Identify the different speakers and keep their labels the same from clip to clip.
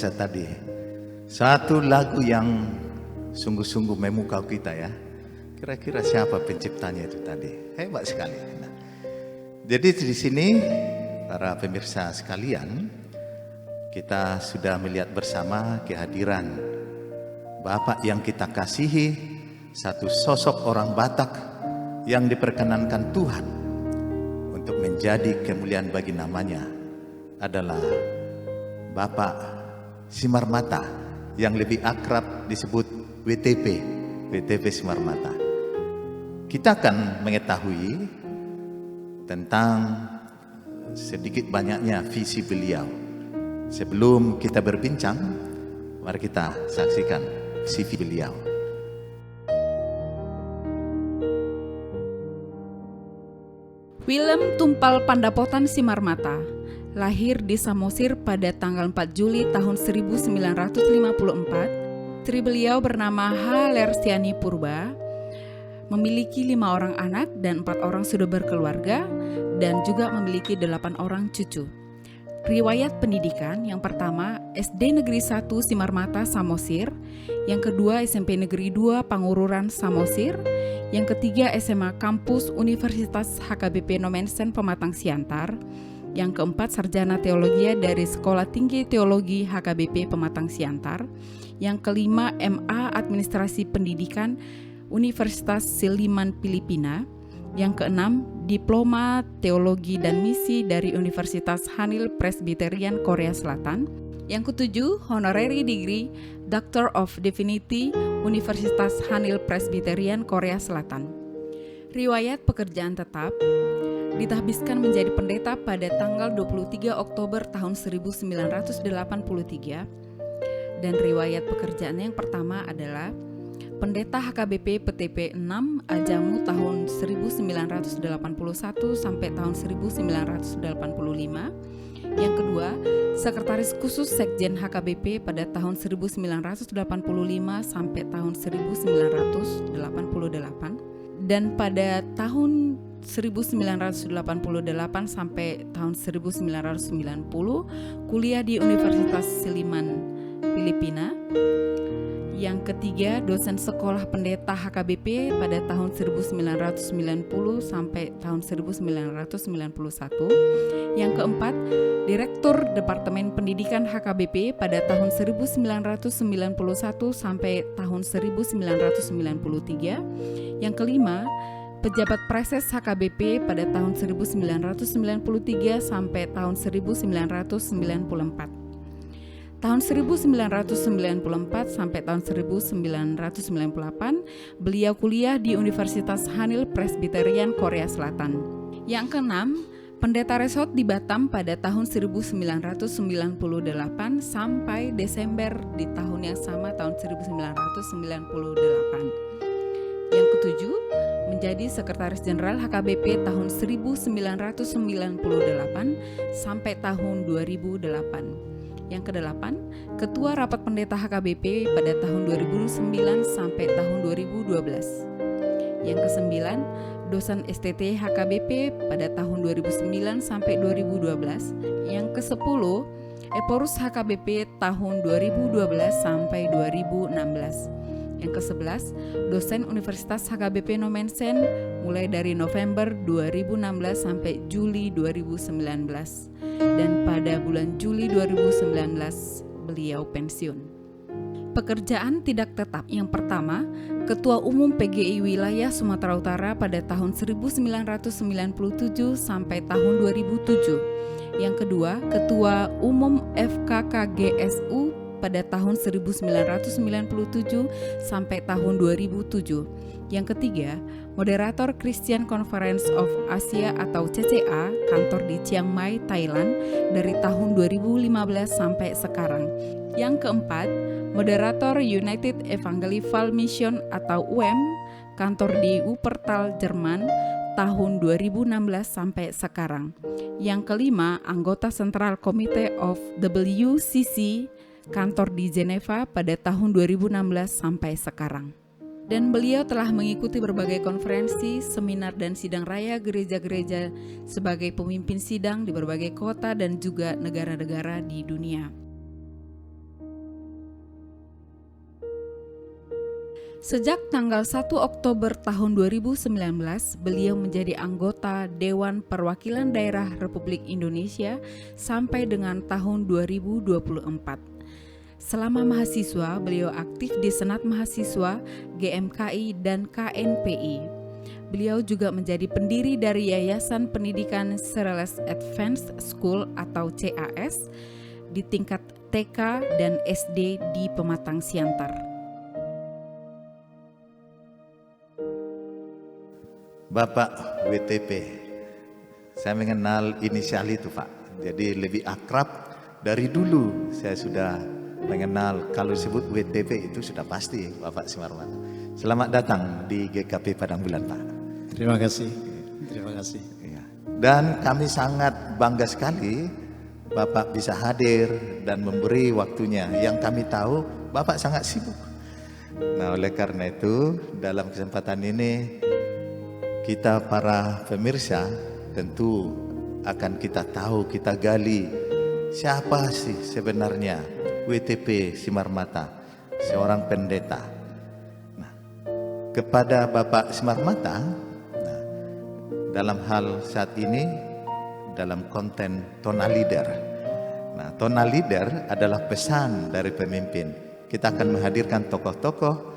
Speaker 1: biasa tadi. Satu lagu yang sungguh-sungguh memukau kita ya. Kira-kira siapa penciptanya itu tadi? Hebat sekali. Nah, jadi di sini para pemirsa sekalian, kita sudah melihat bersama kehadiran Bapak yang kita kasihi, satu sosok orang Batak yang diperkenankan Tuhan untuk menjadi kemuliaan bagi namanya, adalah Bapak Simarmata yang lebih akrab disebut WTP Simarmata. Kita akan mengetahui tentang sedikit banyaknya visi beliau. Sebelum kita berbincang, mari kita saksikan CV beliau.
Speaker 2: Willem Tumpal Pandapotan Simarmata lahir di Samosir pada tanggal 4 Juli tahun 1954. Istri beliau bernama H. Lersiani Purba, memiliki 5 orang anak dan 4 orang sudah berkeluarga, dan juga memiliki 8 orang cucu. Riwayat pendidikan: yang pertama SD Negeri 1 Simarmata Samosir, yang kedua SMP Negeri 2 Pangururan Samosir, yang ketiga SMA Kampus Universitas HKBP Nomensen Pematang Siantar, yang keempat Sarjana Teologi dari Sekolah Tinggi Teologi HKBP Pematang Siantar, yang kelima MA Administrasi Pendidikan Universitas Silliman Filipina, yang keenam Diploma Teologi dan Misi dari Universitas Hanil Presbyterian Korea Selatan, yang ketujuh Honorary Degree Doctor of Divinity Universitas Hanil Presbyterian Korea Selatan. Riwayat pekerjaan tetap: ditahbiskan menjadi pendeta pada tanggal 23 Oktober tahun 1983, dan riwayat pekerjaan yang pertama adalah Pendeta HKBP PTP 6 Ajamu tahun 1981 sampai tahun 1985. Yang kedua, Sekretaris Khusus Sekjen HKBP pada tahun 1985 sampai tahun 1988. Dan pada tahun 1988 sampai tahun 1990 kuliah di Universitas Silliman Filipina. Yang ketiga, dosen sekolah pendeta HKBP pada tahun 1990 sampai tahun 1991. Yang keempat, Direktur Departemen Pendidikan HKBP pada tahun 1991 sampai tahun 1993. Yang kelima, Pejabat Preses HKBP pada tahun 1993 sampai tahun 1994. Tahun 1994 sampai tahun 1998, beliau kuliah di Universitas Hanil Presbyterian Korea Selatan. Yang keenam, pendeta resort di Batam pada tahun 1998 sampai Desember di tahun yang sama, tahun 1998. Yang ketujuh, menjadi Sekretaris Jenderal HKBP tahun 1998 sampai tahun 2008. Yang kedelapan, Ketua Rapat Pendeta HKBP pada tahun 2009 sampai tahun 2012. Yang kesembilan, Dosen STT HKBP pada tahun 2009 sampai 2012. Yang kesepuluh, Eporus HKBP tahun 2012 sampai 2016. Yang ke-11, dosen Universitas HKBP Nomensen mulai dari November 2016 sampai Juli 2019. Dan pada bulan Juli 2019 beliau pensiun. Pekerjaan tidak tetap: yang pertama, Ketua Umum PGI Wilayah Sumatera Utara pada tahun 1997 sampai tahun 2007. Yang kedua, Ketua Umum FKKGSU pada tahun 1997 sampai tahun 2007. Yang ketiga, Moderator Christian Conference of Asia atau CCA, kantor di Chiang Mai, Thailand dari tahun 2015 sampai sekarang. Yang keempat, Moderator United Evangelical Mission atau UEM, kantor di Wuppertal, Jerman tahun 2016 sampai sekarang. Yang kelima, anggota Central Committee of WCC, kantor di Geneva pada tahun 2016 sampai sekarang. Dan beliau telah mengikuti berbagai konferensi, seminar, dan sidang raya gereja-gereja sebagai pemimpin sidang di berbagai kota dan juga negara-negara di dunia. Sejak tanggal 1 Oktober tahun 2019, beliau menjadi anggota Dewan Perwakilan Daerah Republik Indonesia sampai dengan tahun 2024. Selama mahasiswa, beliau aktif di Senat Mahasiswa, GMKI, dan KNPI. Beliau juga menjadi pendiri dari Yayasan Pendidikan Cereles Advanced School atau CAS di tingkat TK dan SD di Pematang Siantar.
Speaker 1: Bapak WTP, saya mengenal inisial itu Pak, jadi lebih akrab dari dulu. Saya sudah mengenal, kalau disebut WTP itu sudah pasti Bapak Simarmata. Selamat datang di GKP Padang Bulan Pak.
Speaker 3: Terima kasih, terima kasih.
Speaker 1: Ya. Dan kami sangat bangga sekali Bapak bisa hadir dan memberi waktunya. Yang kami tahu Bapak sangat sibuk. Nah, oleh karena itu dalam kesempatan ini kita para pemirsa tentu akan kita tahu, kita gali siapa sih sebenarnya WTP Simarmata, seorang pendeta. Nah, kepada Bapak Simarmata, nah, dalam hal saat ini dalam konten tonal leader. Nah, tonal leader adalah pesan dari pemimpin. Kita akan menghadirkan tokoh-tokoh,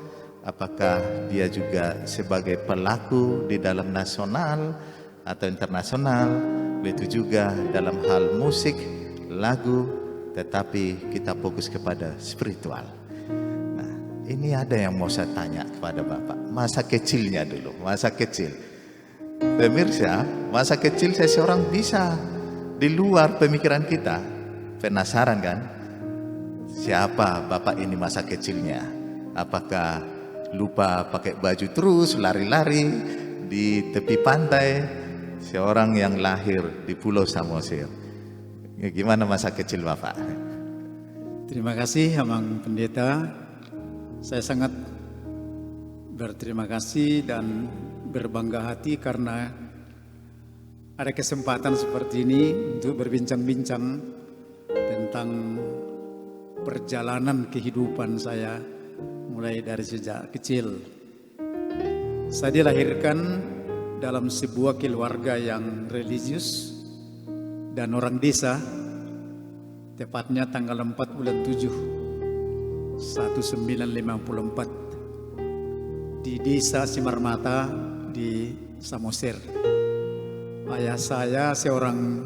Speaker 1: apakah dia juga sebagai pelaku di dalam nasional atau internasional, begitu juga dalam hal musik, lagu, tetapi kita fokus kepada spiritual. Nah, ini ada yang mau saya tanya kepada Bapak, masa kecilnya dulu, masa kecil. Pemirsa, masa kecil seseorang bisa di luar pemikiran kita. Penasaran kan? Siapa Bapak ini masa kecilnya? Apakah lupa pakai baju terus, lari-lari di tepi pantai, seorang yang lahir di Pulau Samosir? Gimana masa kecil Bapak?
Speaker 3: Terima kasih Amang Pendeta. Saya sangat berterima kasih dan berbangga hati karena ada kesempatan seperti ini untuk berbincang-bincang tentang perjalanan kehidupan saya mulai dari sejak kecil. Saya dilahirkan dalam sebuah keluarga yang religius dan orang desa, tepatnya tanggal 4 bulan 7 1954 di desa Simarmata di Samosir. Ayah saya seorang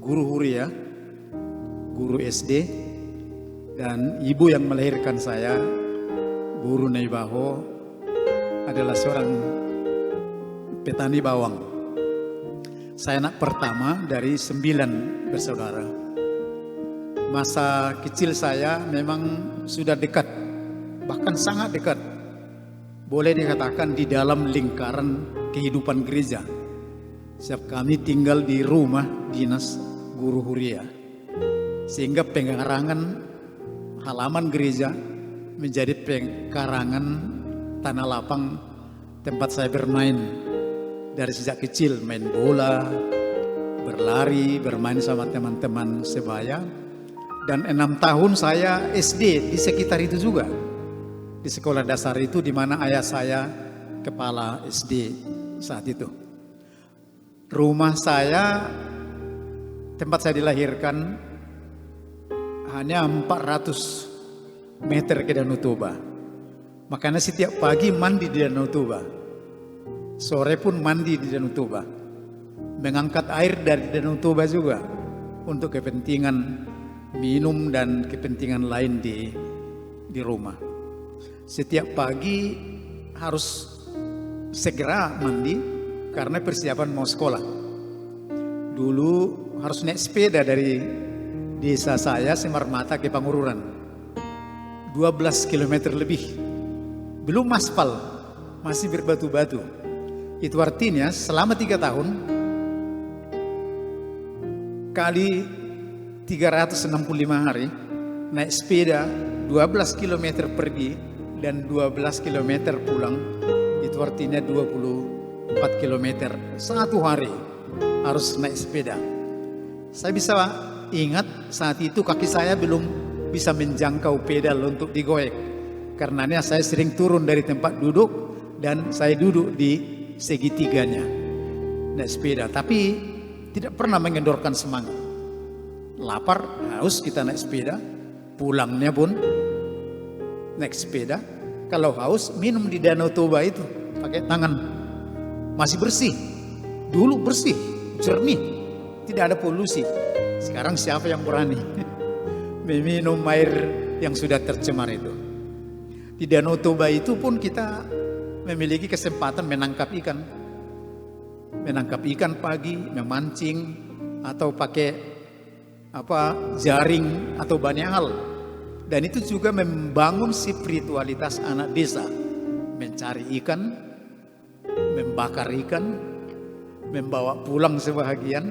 Speaker 3: guru huria, guru SD, dan ibu yang melahirkan saya, Guru Naibaho, adalah seorang petani bawang. Saya anak pertama dari 9 bersaudara. Masa kecil saya memang sudah dekat, bahkan sangat dekat. Boleh dikatakan di dalam lingkaran kehidupan gereja. Sebab kami tinggal di rumah dinas guru huria. Sehingga pengkarangan halaman gereja menjadi pengkarangan tanah lapang tempat saya bermain dari sejak kecil, main bola, berlari, bermain sama teman-teman sebaya. Dan 6 tahun saya SD di sekitar itu juga, di sekolah dasar itu, di mana ayah saya kepala SD saat itu. Rumah saya, tempat saya dilahirkan, hanya 400 meter ke Danau Toba. Makanya setiap pagi mandi di Danau Toba, sore pun mandi di Danau Toba, mengangkat air dari Danau Toba juga untuk kepentingan minum dan kepentingan lain di rumah. Setiap pagi harus segera mandi karena persiapan mau sekolah. Dulu harus naik sepeda dari desa saya Simarmata ke Pangururan, 12 km lebih. Belum aspal, masih berbatu-batu. Itu artinya selama 3 tahun kali 365 hari naik sepeda 12 km pergi dan 12 km pulang. Itu artinya 24 km satu hari harus naik sepeda. Saya bisa ingat saat itu kaki saya belum bisa menjangkau pedal untuk digoyek Karenanya saya sering turun dari tempat duduk dan saya duduk di segitiganya naik sepeda. Tapi tidak pernah mengendorkan semangat. Lapar, haus kita naik sepeda. Pulangnya pun naik sepeda. Kalau haus minum di Danau Toba itu pakai tangan. Masih bersih. Dulu bersih, jernih. Tidak ada polusi. Sekarang siapa yang berani meminum air yang sudah tercemar itu? Di Danau Toba itu pun kita memiliki kesempatan menangkap ikan. Menangkap ikan pagi, memancing, atau pakai jaring atau banyak hal. Dan itu juga membangun spiritualitas anak desa. Mencari ikan, membakar ikan, membawa pulang sebahagian.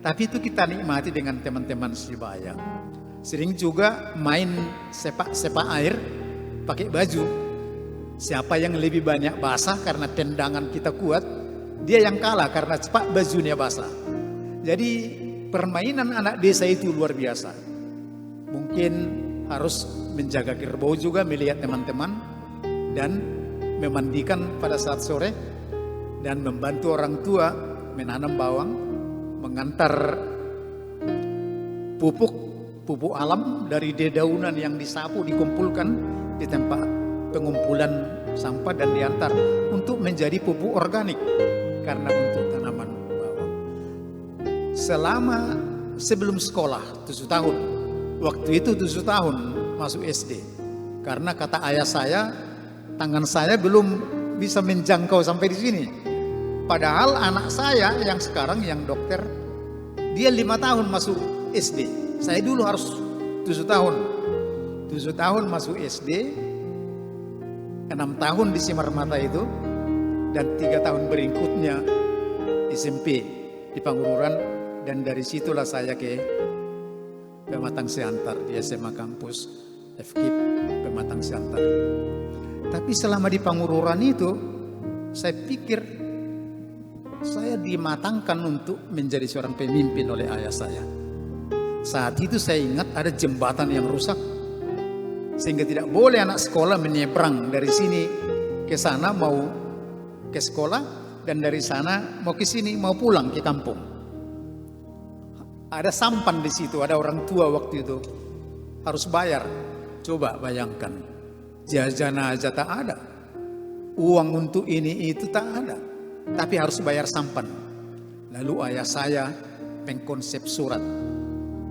Speaker 3: Tapi itu kita nikmati dengan teman-teman sebaya. Sering juga main sepak air pakai baju. Siapa yang lebih banyak basah karena tendangan kita kuat, dia yang kalah karena cepat bajunya basah. Jadi permainan anak desa itu luar biasa. Mungkin harus menjaga kerbau juga, melihat teman-teman, dan memandikan pada saat sore, dan membantu orang tua menanam bawang, mengantar pupuk alam dari dedaunan yang disapu, dikumpulkan di tempat pengumpulan sampah dan diantar untuk menjadi pupuk organik karena untuk tanaman bawang. Sebelum sekolah 7 tahun, waktu itu 7 tahun masuk SD, karena kata ayah saya, tangan saya belum bisa menjangkau sampai di sini. Padahal anak saya yang sekarang yang dokter, dia 5 tahun masuk SD. Saya dulu harus 7 tahun. 7 tahun masuk SD, 6 tahun di Simarmata itu, dan 3 tahun berikutnya SMP di Pangururan, dan dari situlah saya ke Pematang Siantar di SMA Kampus FKIP Pematang Siantar. Tapi selama di Pangururan itu, saya pikir saya dimatangkan untuk menjadi seorang pemimpin oleh ayah saya. Saat itu saya ingat ada jembatan yang rusak, sehingga tidak boleh anak sekolah menyeberang dari sini ke sana mau ke sekolah, dan dari sana mau ke sini mau pulang ke kampung. Ada sampan di situ, ada orang tua waktu itu harus bayar. Coba bayangkan, jajan aja tak ada, uang untuk ini itu tak ada, tapi harus bayar sampan. Lalu ayah saya mengkonsep surat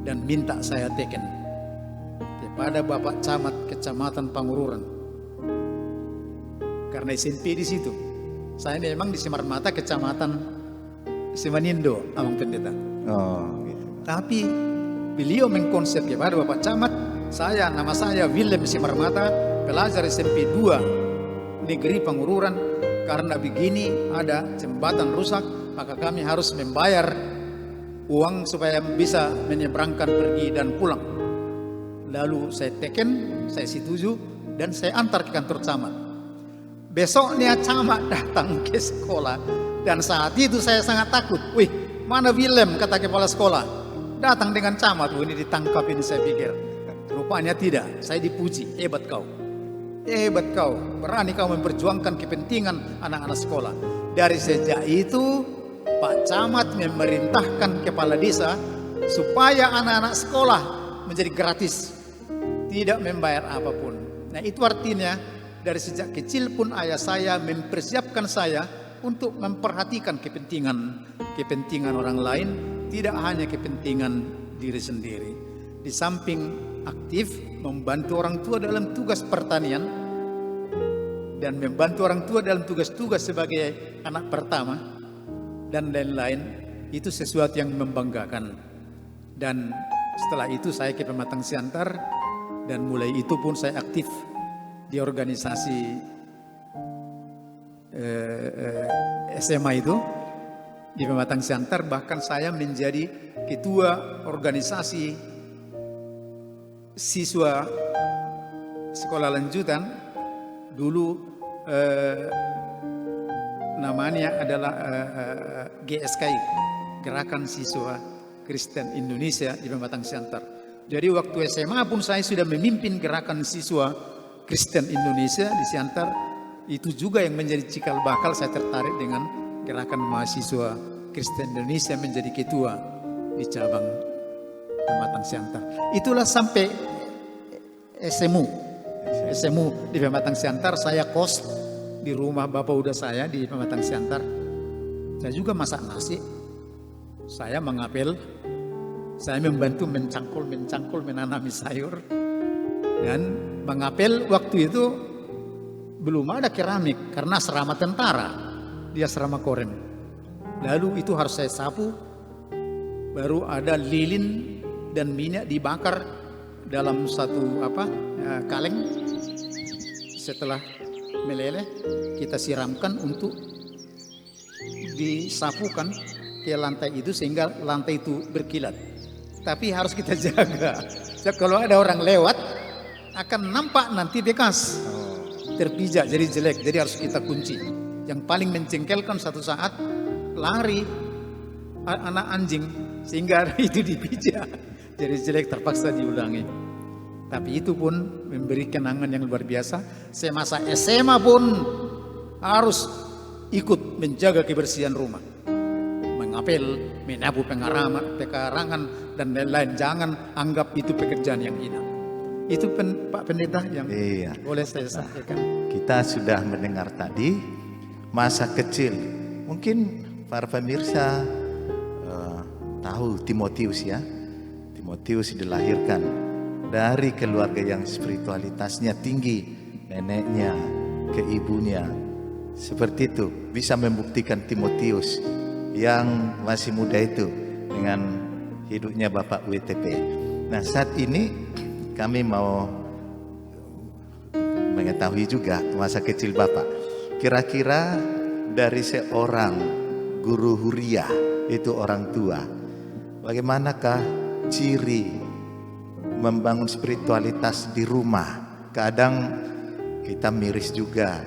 Speaker 3: dan minta saya teken kepada Bapak Camat Kecamatan Pangururan. Karena SMP di situ. Saya memang di Simarmata Kecamatan Simanindo, Abang Pendeta.
Speaker 1: Oh, gitu.
Speaker 3: Tapi beliau mengkonsep kepada Bapak Camat, nama saya Willem Simarmata, pelajar SMP 2 Negeri Pangururan. Karena begini ada jembatan rusak, maka kami harus membayar uang supaya bisa menyeberangkan pergi dan pulang. Lalu saya teken, saya setuju, dan saya antar ke kantor camat. Besoknya camat datang ke sekolah, dan saat itu saya sangat takut. Wih, mana Willem, kata kepala sekolah. Datang dengan camat, ini ditangkapin, saya pikir. Rupanya tidak, saya dipuji, hebat kau. Hebat kau, berani kau memperjuangkan kepentingan anak-anak sekolah. Dari sejak itu, Pak Camat memerintahkan kepala desa supaya anak-anak sekolah menjadi gratis, tidak membayar apapun. Nah, itu artinya dari sejak kecil pun ayah saya mempersiapkan saya untuk memperhatikan kepentingan orang lain, tidak hanya kepentingan diri sendiri. Di samping aktif membantu orang tua dalam tugas pertanian dan membantu orang tua dalam tugas-tugas sebagai anak pertama dan lain-lain, itu sesuatu yang membanggakan. Dan setelah itu saya ke Pematang Siantar, dan mulai itu pun saya aktif di organisasi SMA itu di Pematang Siantar. Bahkan saya menjadi ketua organisasi siswa sekolah lanjutan. Dulu namanya adalah GSKI, Gerakan Siswa Kristen Indonesia di Pematang Siantar. Jadi waktu SMA pun saya sudah memimpin gerakan siswa Kristen Indonesia di Siantar. Itu juga yang menjadi cikal bakal saya tertarik dengan gerakan mahasiswa Kristen Indonesia menjadi ketua di cabang Pematang Siantar. Itulah sampai SMU di Pematang Siantar, saya kos di rumah bapak udah saya di Pematang Siantar. Saya juga masak nasi, saya mengapel, saya membantu mencangkul menanami sayur, dan mengapel waktu itu belum ada keramik karena asrama tentara, di asrama Korem. Lalu itu harus saya sapu, baru ada lilin dan minyak dibakar dalam satu kaleng. Setelah meleleh, kita siramkan untuk disapukan ke lantai itu sehingga lantai itu berkilat. Tapi harus kita jaga. Kalau ada orang lewat akan nampak nanti bekas terpijak jadi jelek, jadi harus kita kunci. Yang paling mencengkelkan satu saat lari anak anjing sehingga itu dipijak jadi jelek, terpaksa diulangi. Tapi itu pun memberi kenangan yang luar biasa. Saya masa SMA pun harus ikut menjaga kebersihan rumah, mengapel, menyapu pekarangan dan lain-lain. Jangan anggap itu pekerjaan yang hina. Itu Pak Pendeta yang boleh saya sampaikan.
Speaker 1: Kita sudah mendengar tadi masa kecil. Mungkin para pemirsa tahu Timotius ya. Timotius dilahirkan dari keluarga yang spiritualitasnya tinggi. Neneknya ke ibunya. Seperti itu bisa membuktikan Timotius yang masih muda itu dengan hidupnya Bapak WTP. Nah, saat ini kami mau mengetahui juga masa kecil Bapak. Kira-kira dari seorang guru huria, itu orang tua, bagaimanakah ciri membangun spiritualitas di rumah? Kadang kita miris juga,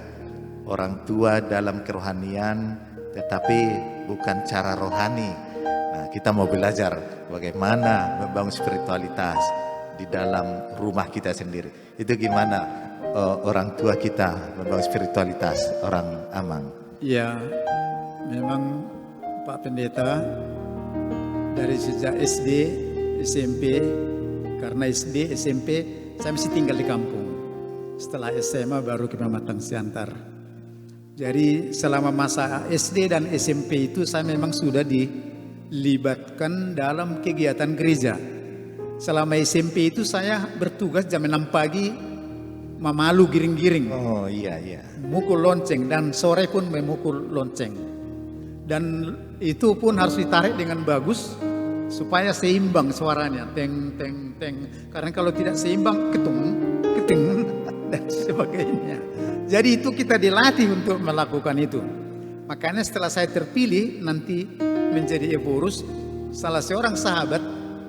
Speaker 1: orang tua dalam kerohanian tetapi bukan cara rohani. Nah, kita mau belajar bagaimana membangun spiritualitas di dalam rumah kita sendiri. Itu gimana orang tua kita membangun spiritualitas orang Amang?
Speaker 3: Ya, memang Pak Pendeta, dari sejak SD, SMP, karena SD, SMP saya masih tinggal di kampung. Setelah SMA baru ke Pematang Siantar. Jadi selama masa SD dan SMP itu saya memang sudah dilibatkan dalam kegiatan gereja. Selama SMP itu saya bertugas jam 6 pagi memalu giring-giring.
Speaker 1: Oh iya.
Speaker 3: Mukul lonceng dan sore pun memukul lonceng. Dan itu pun harus ditarik dengan bagus supaya seimbang suaranya. Teng teng teng. Karena kalau tidak seimbang keteng dan sebagainya. Jadi itu kita dilatih untuk melakukan itu. Makanya setelah saya terpilih nanti menjadi Evorus, salah seorang sahabat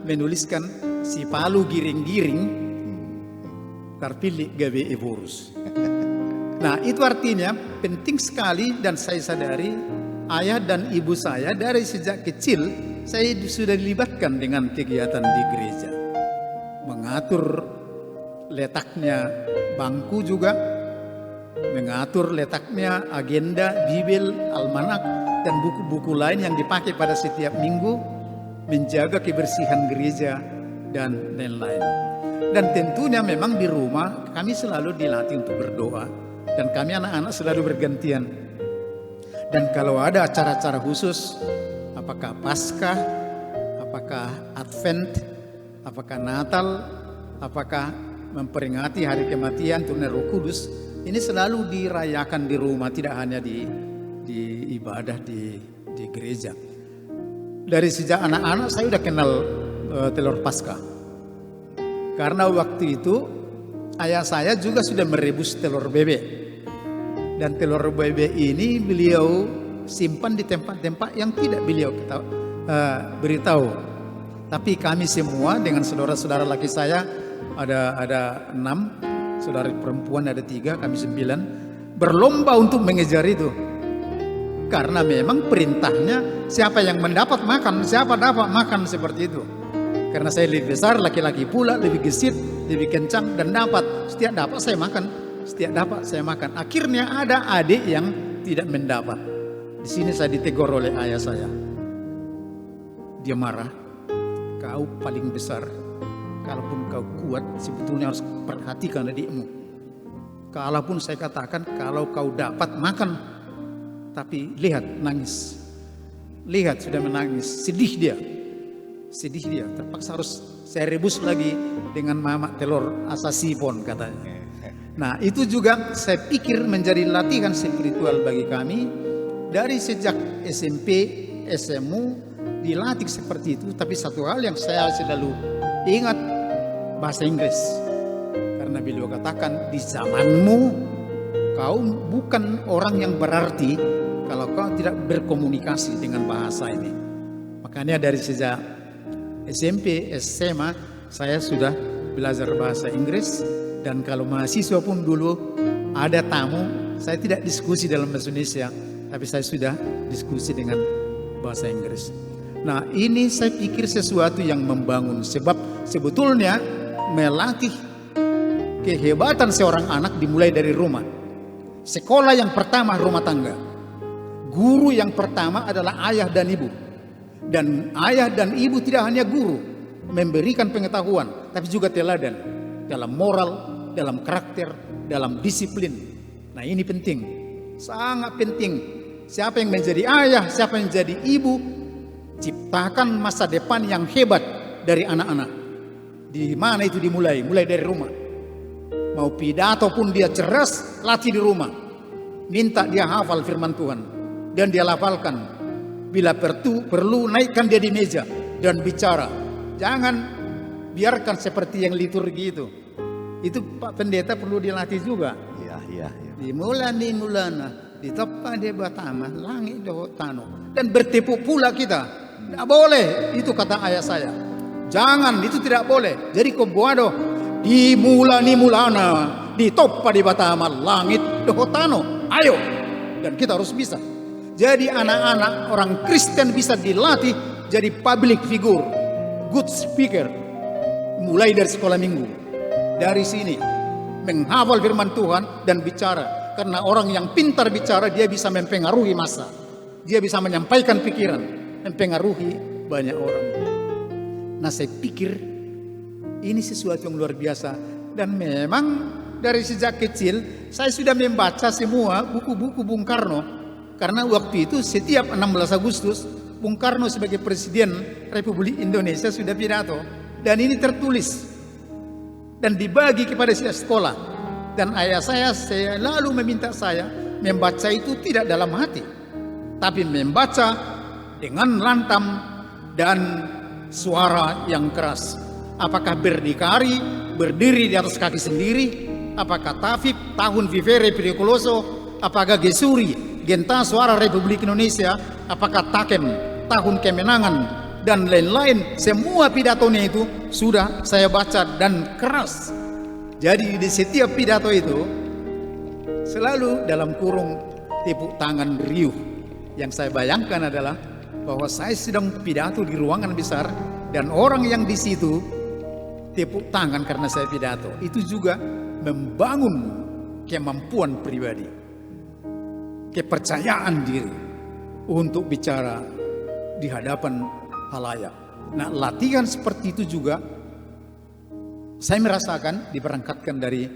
Speaker 3: menuliskan si palu giring-giring terpilih gawe Evorus. Nah, itu artinya penting sekali, dan saya sadari ayah dan ibu saya dari sejak kecil saya sudah dilibatkan dengan kegiatan di gereja. Mengatur letaknya bangku juga, mengatur letaknya agenda, bibel, almanak, dan buku-buku lain yang dipakai pada setiap minggu, menjaga kebersihan gereja, dan lain-lain. Dan tentunya memang di rumah kami selalu dilatih untuk berdoa, dan kami anak-anak selalu bergantian. Dan kalau ada acara-acara khusus, apakah Paskah, apakah Advent, apakah Natal, apakah memperingati hari kematian Turun Roh Kudus, ini selalu dirayakan di rumah, tidak hanya di ibadah di gereja. Dari sejak anak-anak saya udah kenal telur Paskah. Karena waktu itu ayah saya juga sudah merebus telur bebek. Dan telur bebek ini beliau simpan di tempat-tempat yang tidak beliau beritahu. Tapi kami semua dengan saudara-saudara laki saya ada 6, saudara perempuan ada 3, kami 9, berlomba untuk mengejar itu. Karena memang perintahnya siapa yang mendapat makan, siapa dapat makan, seperti itu. Karena saya lebih besar, laki-laki pula lebih gesit, lebih kencang dan dapat. Setiap dapat saya makan, setiap dapat saya makan. Akhirnya ada adik yang tidak mendapat. Di sini saya ditegur oleh ayah saya. Dia marah, kau paling besar. Kalaupun kau kuat, sebetulnya harus perhatikan adikmu. Kalaupun saya katakan, kalau kau dapat makan, tapi lihat nangis. Lihat sudah menangis, sedih dia. Sedih dia, terpaksa harus saya rebus lagi dengan mamak telur asa sipon katanya. Nah itu juga saya pikir menjadi latihan spiritual bagi kami. Dari sejak SMP, SMU dilatih seperti itu. Tapi satu hal yang saya selalu ingat, bahasa Inggris. Karena beliau katakan, di zamanmu kau bukan orang yang berarti kalau kau tidak berkomunikasi dengan bahasa ini. Makanya dari sejak SMP, SMA saya sudah belajar bahasa Inggris. Dan kalau mahasiswa pun dulu ada tamu, saya tidak diskusi dalam bahasa Indonesia, tapi saya sudah diskusi dengan bahasa Inggris. Nah ini saya pikir sesuatu yang membangun. Sebab sebetulnya melatih kehebatan seorang anak dimulai dari rumah. Sekolah yang pertama rumah tangga. Guru yang pertama adalah ayah dan ibu. Dan ayah dan ibu tidak hanya guru, memberikan pengetahuan, tapi juga teladan. Dalam moral, dalam karakter, dalam disiplin. Nah ini penting, sangat penting. Siapa yang menjadi ayah, siapa yang menjadi ibu, ciptakan masa depan yang hebat dari anak-anak. Di mana itu dimulai? Mulai dari rumah. Mau pidato pun dia cerdas, latih di rumah. Minta dia hafal firman Tuhan dan dia lafalkan. Bila perlu naikkan dia di meja dan bicara. Jangan biarkan seperti yang liturgi itu. Itu Pak Pendeta perlu dilatih juga.
Speaker 1: Iya.
Speaker 3: Di mulana di toppa de batama langit dohotano, dan bertepuk pula kita. Tidak boleh, itu kata ayah saya. Jangan, itu tidak boleh. Jadi kobuado di mulana di toppa de batama langit dohotano. Ayo, dan kita harus bisa. Jadi anak-anak orang Kristen bisa dilatih jadi public figure, good speaker, mulai dari sekolah minggu. Dari sini menghafal firman Tuhan dan bicara. Karena orang yang pintar bicara, dia bisa mempengaruhi massa. Dia bisa menyampaikan pikiran, mempengaruhi banyak orang. Nah saya pikir ini sesuatu yang luar biasa. Dan memang dari sejak kecil saya sudah membaca semua buku-buku Bung Karno. Karena waktu itu setiap 16 Agustus Bung Karno sebagai Presiden Republik Indonesia sudah pidato. Dan ini tertulis dan dibagi kepada setiap sekolah. Dan ayah saya selalu meminta saya membaca itu tidak dalam hati, tapi membaca dengan lantam dan suara yang keras. Apakah berdikari, berdiri di atas kaki sendiri, apakah tafib, tahun vivere pericoloso, apakah gesuri, genta suara Republik Indonesia, apakah takem, tahun kemenangan, dan lain-lain. Semua pidatonya itu sudah saya baca dan keras. Jadi di setiap pidato itu selalu dalam kurung tepuk tangan riuh. Yang saya bayangkan adalah bahwa saya sedang pidato di ruangan besar dan orang yang di situ tepuk tangan karena saya pidato. Itu juga membangun kemampuan pribadi, kepercayaan diri untuk bicara di hadapan halayak. Nah, latihan seperti itu juga saya merasakan diberangkatkan dari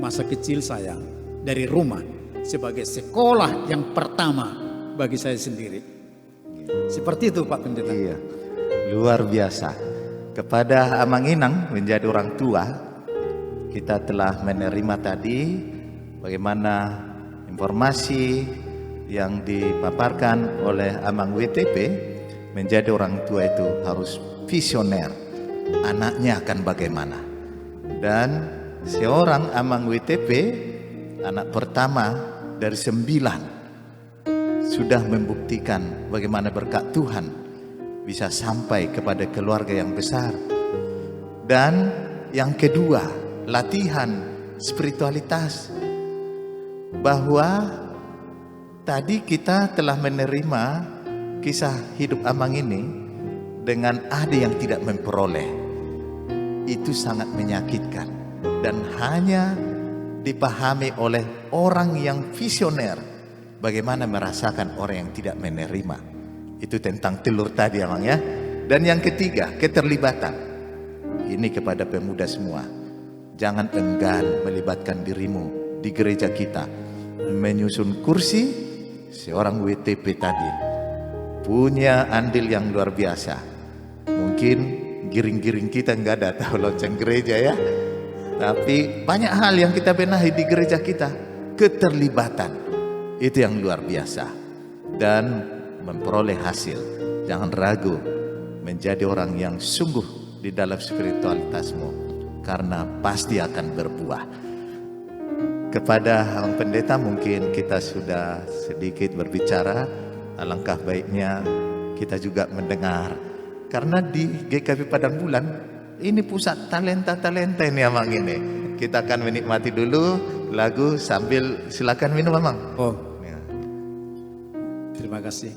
Speaker 3: masa kecil saya, dari rumah, sebagai sekolah yang pertama bagi saya sendiri. Seperti itu Pak Pendeta.
Speaker 1: Iya, luar biasa. Kepada Amang Inang menjadi orang tua, kita telah menerima tadi bagaimana informasi yang dipaparkan oleh Amang WTP. Menjadi orang tua itu harus visioner. Anaknya akan bagaimana? Dan seorang Amang WTP, anak pertama dari 9, sudah membuktikan bagaimana berkat Tuhan bisa sampai kepada keluarga yang besar. Dan yang kedua, latihan spiritualitas. Bahwa tadi kita telah menerima kisah hidup Amang ini dengan ada yang tidak memperoleh. itu sangat menyakitkan dan hanya dipahami oleh orang yang visioner bagaimana merasakan orang yang tidak menerima. Itu tentang telur tadi Amang ya. Dan yang ketiga, keterlibatan. Ini kepada pemuda semua, jangan enggan melibatkan dirimu di gereja kita. Menyusun kursi, seorang WTP tadi punya andil yang luar biasa. Mungkin giring-giring kita nggak ada tahu lonceng gereja ya, tapi banyak hal yang kita benahi di gereja kita. Keterlibatan itu yang luar biasa dan memperoleh hasil. Jangan ragu menjadi orang yang sungguh di dalam spiritualitasmu, karena pasti akan berbuah. Kepada Abang Pendeta mungkin kita sudah sedikit berbicara, alangkah baiknya kita juga mendengar. Karena di GKP Padang Bulan ini pusat talenta-talenta ini Amang ini. Kita akan menikmati dulu lagu sambil silakan minum Amang.
Speaker 3: Oh,
Speaker 1: Ya.
Speaker 3: terima kasih.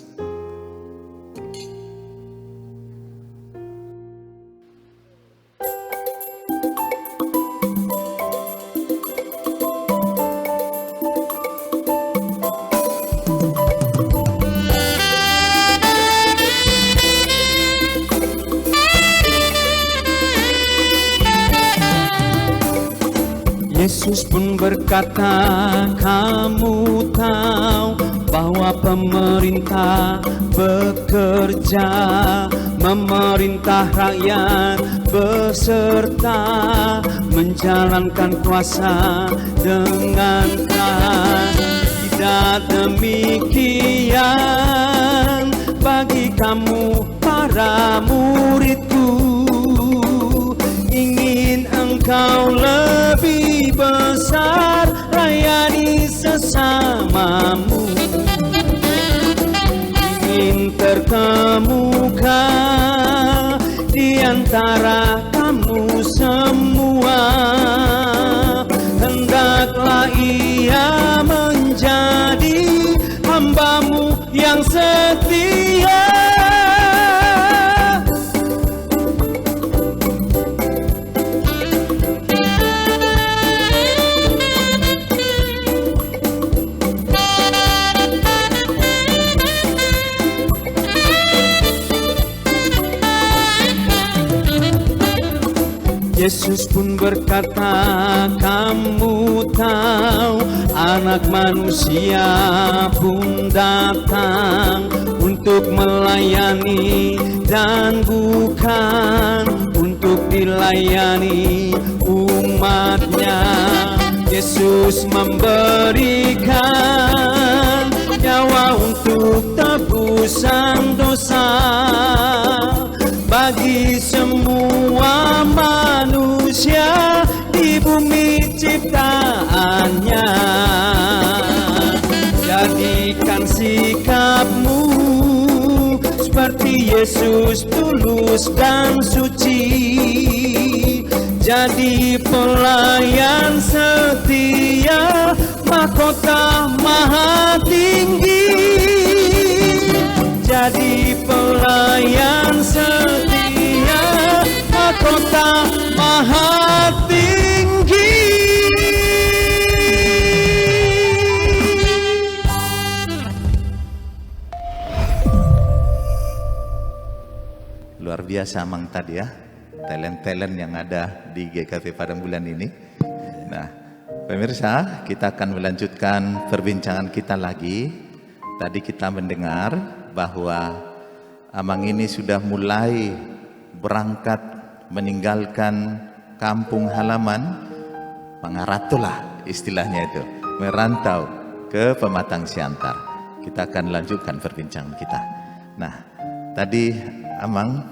Speaker 4: Yesus pun berkata, kamu tahu bahwa pemerintah bekerja memerintah rakyat beserta menjalankan kuasa dengan keras. Tidak demikian bagi kamu para muridku, ingin engkau lebih besar layani sesamamu, ingin terkemuka di antara kamu semua, hendaklah ia menjadi hambamu yang setia. Yesus pun berkata, kamu tahu anak manusia pun datang untuk melayani dan bukan untuk dilayani umatnya. Yesus memberikan nyawa untuk tebusan dosa bagi semua manusia di bumi ciptaannya. Jadikan sikapmu seperti Yesus, tulus dan suci. Jadi pelayan setia, mahkota maha tinggi. Jadi pelayan setia, mahkota maha tinggi.
Speaker 1: Luar biasa Amang tadi ya, talent-talent yang ada di GKP Padang Bulan ini. Nah, pemirsa, kita akan melanjutkan perbincangan kita lagi. Tadi kita mendengar bahwa Amang ini sudah mulai berangkat meninggalkan kampung halaman, mengaratulah istilahnya itu, merantau ke Pematang Siantar. Kita akan lanjutkan perbincangan kita. Nah, tadi Amang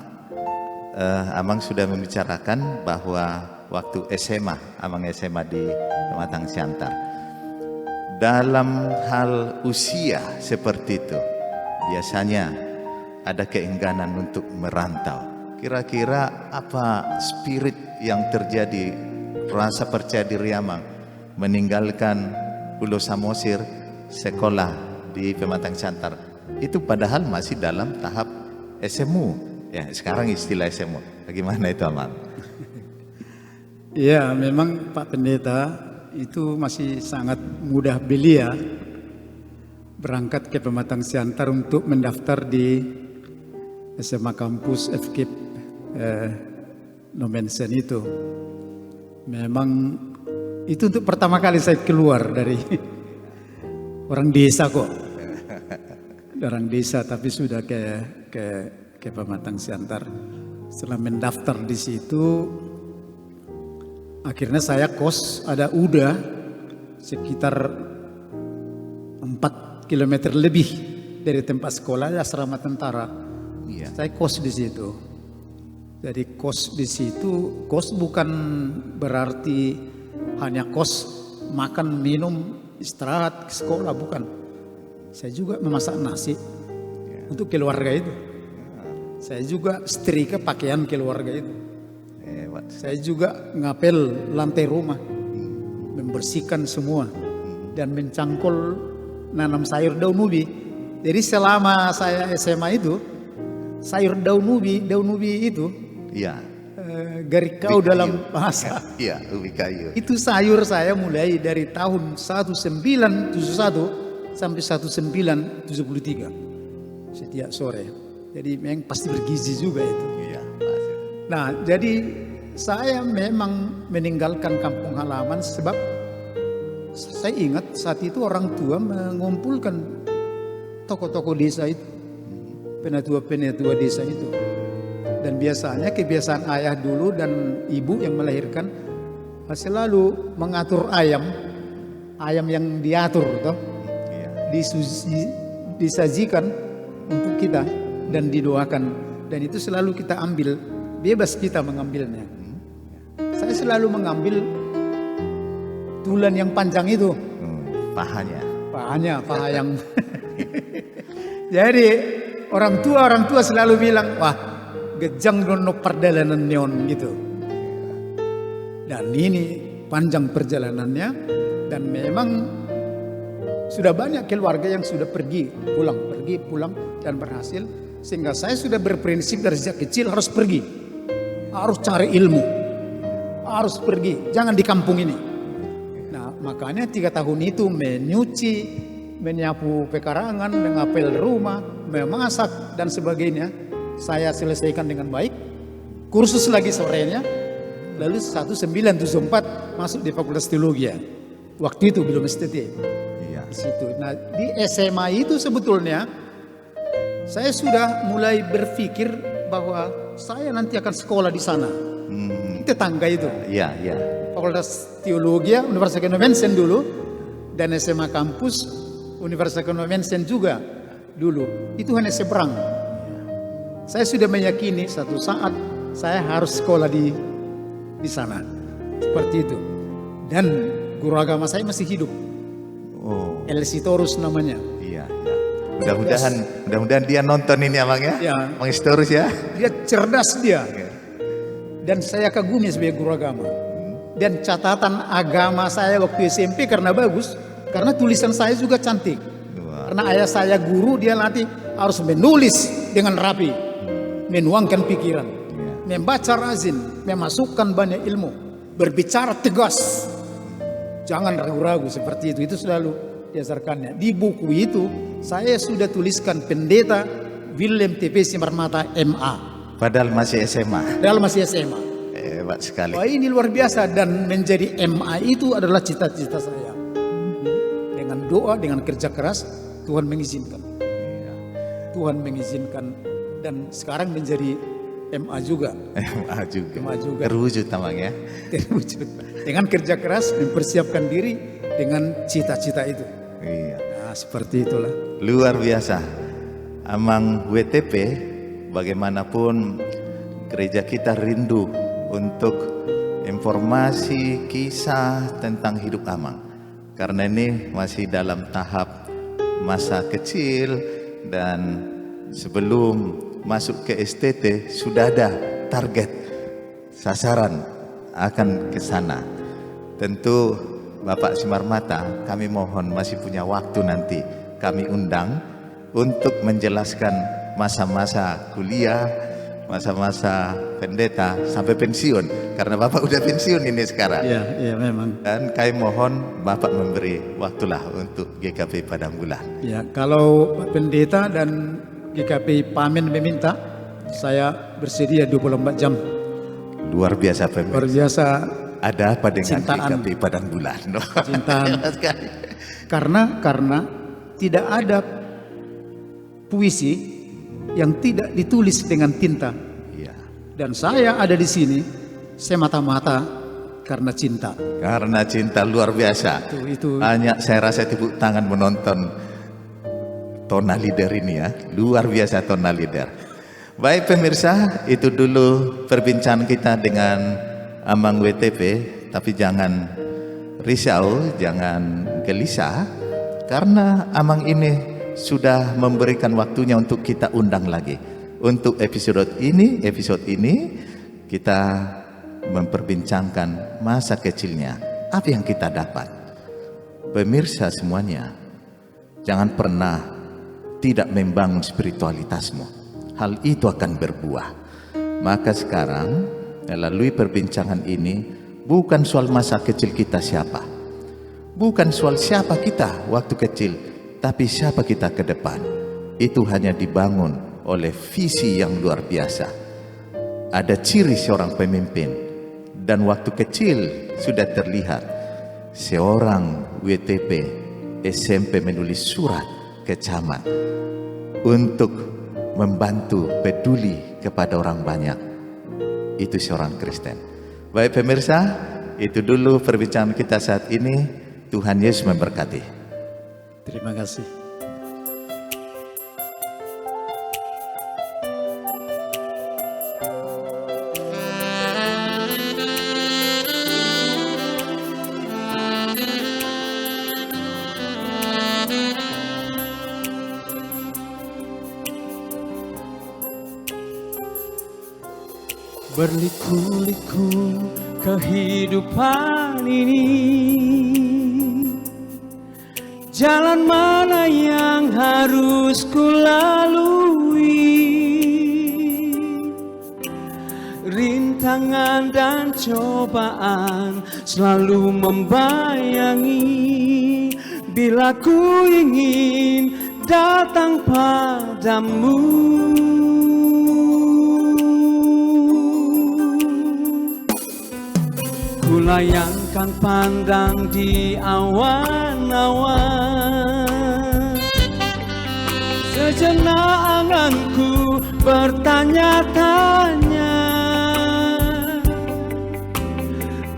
Speaker 1: sudah membicarakan bahwa waktu SMA, Amang SMA di Pematang Siantar, dalam hal usia seperti itu, biasanya ada keengganan untuk merantau. Kira-kira apa spirit yang terjadi, rasa percaya diri Amang meninggalkan Pulau Samosir, sekolah di Pematang Siantar, itu padahal masih dalam tahap SMU, ya sekarang istilah SMU. Bagaimana itu Amang?
Speaker 3: Ya, memang Pak Pendeta itu masih sangat mudah belia berangkat ke Pematang Siantar untuk mendaftar di SMA kampus FKIP Nomensen itu. Memang itu untuk pertama kali saya keluar dari orang desa kok. Orang desa tapi sudah ke Pematang Siantar. Setelah mendaftar di situ, akhirnya saya kos ada UDA sekitar 4 kilometer lebih dari tempat sekolah asrama tentara.
Speaker 1: Iya.
Speaker 3: Saya kos di situ. Jadi kos di situ, kos bukan berarti hanya kos makan, minum, istirahat, ke sekolah, bukan. Saya juga memasak nasi untuk keluarga itu. Saya juga setrika pakaian keluarga itu.
Speaker 1: Hebat.
Speaker 3: Saya juga ngapel lantai rumah, membersihkan semua, dan mencangkul nanam sayur daun ubi. Jadi selama saya SMA itu, sayur daun ubi itu
Speaker 1: Iya.
Speaker 3: garikau
Speaker 1: Ubi
Speaker 3: dalam
Speaker 1: kayu.
Speaker 3: bahasa.
Speaker 1: Iya, ubi kayu.
Speaker 3: Itu sayur saya mulai dari tahun 1971 sampai 1973 setiap sore. Jadi memang pasti bergizi juga itu.
Speaker 1: Iya, pasti.
Speaker 3: Nah, jadi saya memang meninggalkan kampung halaman sebab saya ingat saat itu orang tua mengumpulkan tokoh-tokoh desa itu, penatua-penatua desa itu. Dan biasanya kebiasaan ayah dulu dan ibu yang melahirkan selalu mengatur ayam yang diatur, toh,
Speaker 1: Iya.
Speaker 3: disajikan untuk kita dan didoakan, dan itu selalu kita ambil, bebas kita mengambilnya. Saya selalu mengambil tulen yang panjang itu,
Speaker 1: Pahanya.
Speaker 3: paha yang jadi orang tua selalu bilang, wah, gejang dono perjalanan neon gitu. Dan ini panjang perjalanannya, dan memang sudah banyak keluarga yang sudah pergi pulang dan berhasil, sehingga saya sudah berprinsip dari sejak kecil harus pergi, harus cari ilmu, harus pergi, jangan di kampung ini. Nah, makanya 3 tahun itu menyuci, menyapu pekarangan, mengapel rumah, memasak dan sebagainya, saya selesaikan dengan baik. Kursus lagi sorenya, lalu 1974 masuk di Fakultas Teologi. Waktu itu belum STT.
Speaker 1: Iya.
Speaker 3: Di situ. Nah, di SMA itu sebetulnya saya sudah mulai berpikir bahwa saya nanti akan sekolah di sana. Tetangga itu.
Speaker 1: Iya, iya.
Speaker 3: Fakultas Teologi Universitas Nomensen dulu, dan SMA kampus Universitas Nomensen juga dulu. Itu hanya seberang. Saya sudah meyakini satu saat saya harus sekolah di sana. Seperti itu. Dan guru agama saya masih hidup.
Speaker 1: Oh,
Speaker 3: LC Torus namanya.
Speaker 1: iya, iya. Mudah-mudahan dia nonton ini Abang ya.
Speaker 3: Ya.
Speaker 1: Bang Istorus ya.
Speaker 3: Dia cerdas dia. Dan saya kagumi sebagai guru agama. Dan catatan agama saya waktu SMP karena bagus, karena tulisan saya juga cantik.
Speaker 1: Wah.
Speaker 3: Karena ayah saya guru, dia nanti harus menulis dengan rapi, menuangkan pikiran, membaca rajin, memasukkan banyak ilmu, berbicara tegas, jangan ragu-ragu seperti itu. Itu selalu diajarkannya. Di buku itu saya sudah tuliskan Pendeta Willem T.P. Simarmata MA.
Speaker 1: Padahal masih SMA.
Speaker 3: Padahal masih SMA.
Speaker 1: Hebat sekali.
Speaker 3: Wah, ini luar biasa, dan menjadi MA itu adalah cita-cita saya. Dengan doa, dengan kerja keras, Tuhan mengizinkan. Tuhan mengizinkan, dan sekarang menjadi MA juga.
Speaker 1: MA juga.
Speaker 3: MA juga.
Speaker 1: Terwujud Abang ya.
Speaker 3: Terwujud. Dengan kerja keras, mempersiapkan diri dengan cita-cita itu.
Speaker 1: Iya.
Speaker 3: Nah, seperti itulah.
Speaker 1: Luar biasa. Amang WTP, bagaimanapun gereja kita rindu untuk informasi, kisah tentang hidup Amang. Karena ini masih dalam tahap masa kecil, dan sebelum masuk ke STT sudah ada target sasaran akan ke sana. Tentu Bapak Simarmata, kami mohon masih punya waktu nanti kami undang untuk menjelaskan masa-masa kuliah masa-masa pendeta sampai pensiun, karena Bapak udah pensiun ini sekarang.
Speaker 3: Iya memang.
Speaker 1: Dan kami mohon Bapak memberi waktulah untuk GKP Padang Bulan.
Speaker 3: Ya, kalau Pak Pendeta dan GKP Pamen meminta, saya bersedia 24 jam.
Speaker 1: Luar biasa pemirsa.
Speaker 3: Luar biasa.
Speaker 1: Ada apa dengan
Speaker 3: Cintaan.
Speaker 1: GKP Padang Bulan?
Speaker 3: Cintaan.
Speaker 1: Enak sekali.
Speaker 3: Karena tidak ada puisi yang tidak ditulis dengan tinta.
Speaker 1: Iya.
Speaker 3: Dan saya ada di sini semata-mata karena cinta.
Speaker 1: Karena cinta luar biasa.
Speaker 3: Itu
Speaker 1: Hanya saya rasa tepuk tangan menonton tonal leader ini ya. Luar biasa tonal leader. Baik pemirsa, itu dulu perbincangan kita dengan Amang WTP. Tapi jangan risau, jangan gelisah. Karena Amang ini sudah memberikan waktunya untuk kita undang lagi. Untuk episode ini kita memperbincangkan masa kecilnya. Apa yang kita dapat? Pemirsa semuanya, jangan pernah tidak membangun spiritualitasmu. Hal itu akan berbuah. Maka sekarang melalui perbincangan ini bukan soal masa kecil kita siapa. Bukan soal siapa kita waktu kecil, tapi siapa kita ke depan. Itu hanya dibangun oleh visi yang luar biasa. Ada ciri seorang pemimpin, dan waktu kecil sudah terlihat seorang WTP SMP menulis surat ke camat untuk membantu peduli kepada orang banyak. Itu seorang Kristen. Baik pemirsa, itu dulu perbincangan kita saat ini. Tuhan Yesus memberkati.
Speaker 3: terima kasih.
Speaker 4: Berliku-liku kehidupan ini, jalan mana yang harus kulalui? Rintangan dan cobaan selalu membayangi, bila ku ingin datang padamu. Kulayangkan pandang di awan-awan, sejenak anganku bertanya-tanya,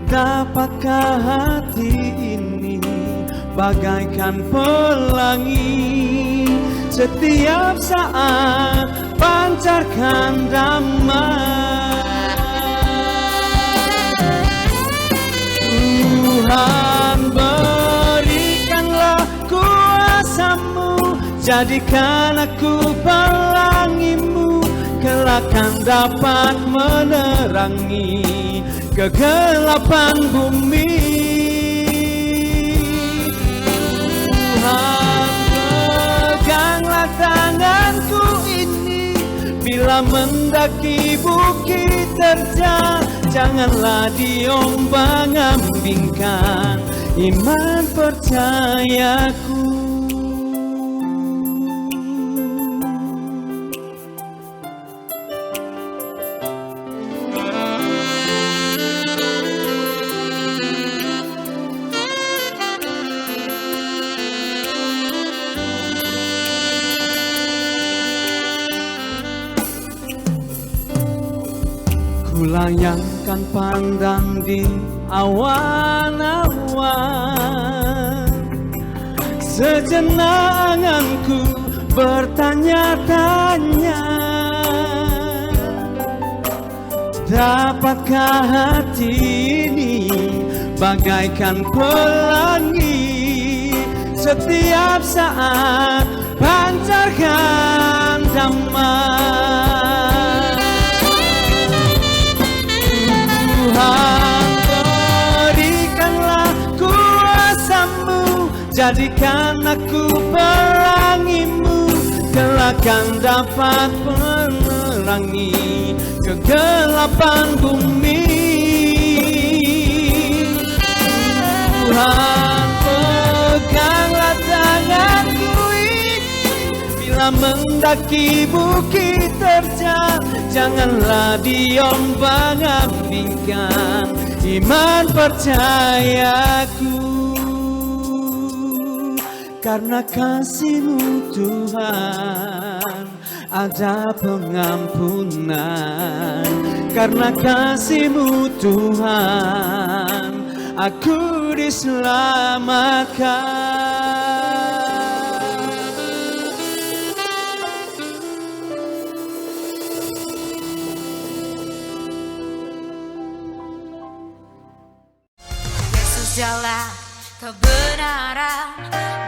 Speaker 4: dapatkah hati ini bagaikan pelangi, setiap saat pancarkan damai. Tuhan, berikanlah kuasa-Mu, jadikan aku pelangi-Mu, kelak kan dapat menerangi kegelapan bumi. Tuhan, peganglah tanganku ini, bila mendaki bukit terjal, janganlah diombang-ambingkan iman percayaku. Kulayangkan pandang di awan-awan, sejenak anganku bertanya-tanya, dapatkah hati ini bagaikan pelangi, setiap saat pancarkan damai. Tuhan, berikanlah kuasa-Mu, jadikan aku pelangi-Mu, kelak kan dapat menerangi menerangi kegelapan bumi. Tuhan, peganglah tanganku ini, bila mendaki bukit terjal, janganlah diombang-ambingkan iman percayaku. Karena kasih-Mu Tuhan ada pengampunan, karena kasih-Mu Tuhan aku diselamatkan.
Speaker 5: Yesus jalan kebenaran